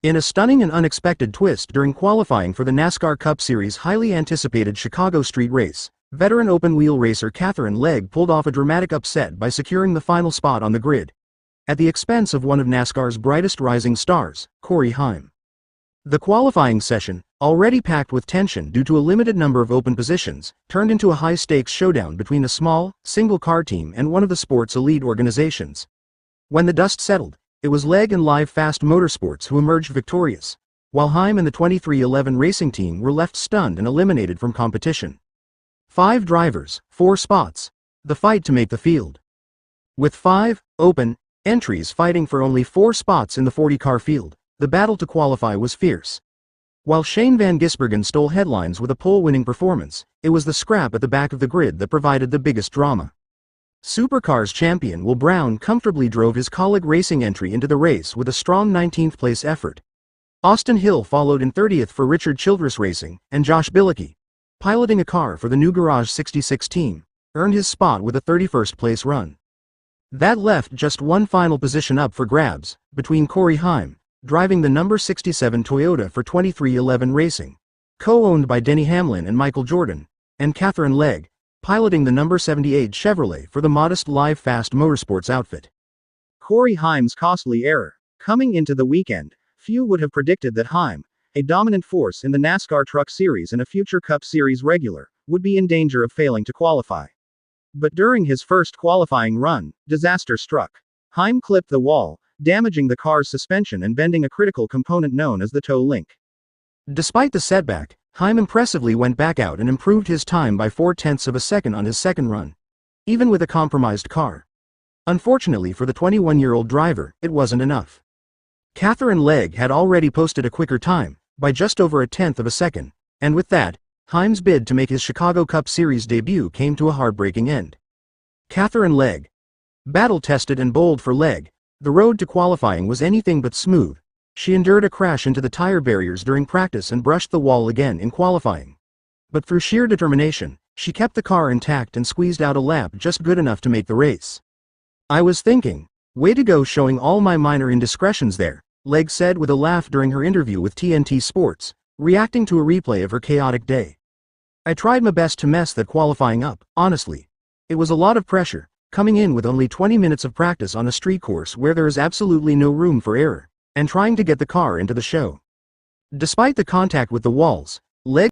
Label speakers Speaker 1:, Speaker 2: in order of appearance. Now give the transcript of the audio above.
Speaker 1: In a stunning and unexpected twist during qualifying for the NASCAR Cup Series' highly anticipated Chicago Street Race, veteran open-wheel racer Katherine Legge pulled off a dramatic upset by securing the final spot on the grid, at the expense of one of NASCAR's brightest rising stars, Corey Heim. The qualifying session, already packed with tension due to a limited number of open positions, turned into a high-stakes showdown between a small, single-car team and one of the sport's elite organizations. When the dust settled, it was Legge and Live Fast Motorsports who emerged victorious, while Heim and the 2311 Racing Team were left stunned and eliminated from competition. 5 drivers, 4 spots. The fight to make the field. With 5 open entries fighting for only 4 spots in the 40-car field, the battle to qualify was fierce. While Shane Van Gisbergen stole headlines with a pole-winning performance, it was the scrap at the back of the grid that provided the biggest drama. Supercars champion Will Brown comfortably drove his Colleague Racing entry into the race with a strong 19th-place effort. Austin Hill followed in 30th for Richard Childress Racing, and Josh Bilicki, piloting a car for the new Garage 66 team, earned his spot with a 31st-place run. That left just one final position up for grabs, between Corey Heim, driving the number 67 Toyota for 2311 Racing, co-owned by Denny Hamlin and Michael Jordan, and Katherine Legge, piloting the number 78 Chevrolet for the modest Live Fast Motorsports outfit. Corey Heim's costly error. Coming into the weekend, few would have predicted that Heim, a dominant force in the NASCAR Truck Series and a future Cup Series regular, would be in danger of failing to qualify. But during his first qualifying run, disaster struck. Heim clipped the wall, damaging the car's suspension and bending a critical component known as the toe link. Despite the setback, Heim impressively went back out and improved his time by 0.4 of a second on his second run, even with a compromised car. Unfortunately for the 21-year-old driver, it wasn't enough. Katherine Legge had already posted a quicker time, by just over 1/10 of a second, and with that, Heim's bid to make his Chicago Cup Series debut came to a heartbreaking end. Katherine Legge. Battle-tested and bold for Legge, the road to qualifying was anything but smooth. She endured a crash into the tire barriers during practice and brushed the wall again in qualifying. But through sheer determination, she kept the car intact and squeezed out a lap just good enough to make the race. "I was thinking, way to go showing all my minor indiscretions there," Legge said with a laugh during her interview with TNT Sports, reacting to a replay of her chaotic day. "I tried my best to mess that qualifying up, honestly. It was a lot of pressure, coming in with only 20 minutes of practice on a street course where there is absolutely no room for error, and trying to get the car into the show." Despite the contact with the walls, Legge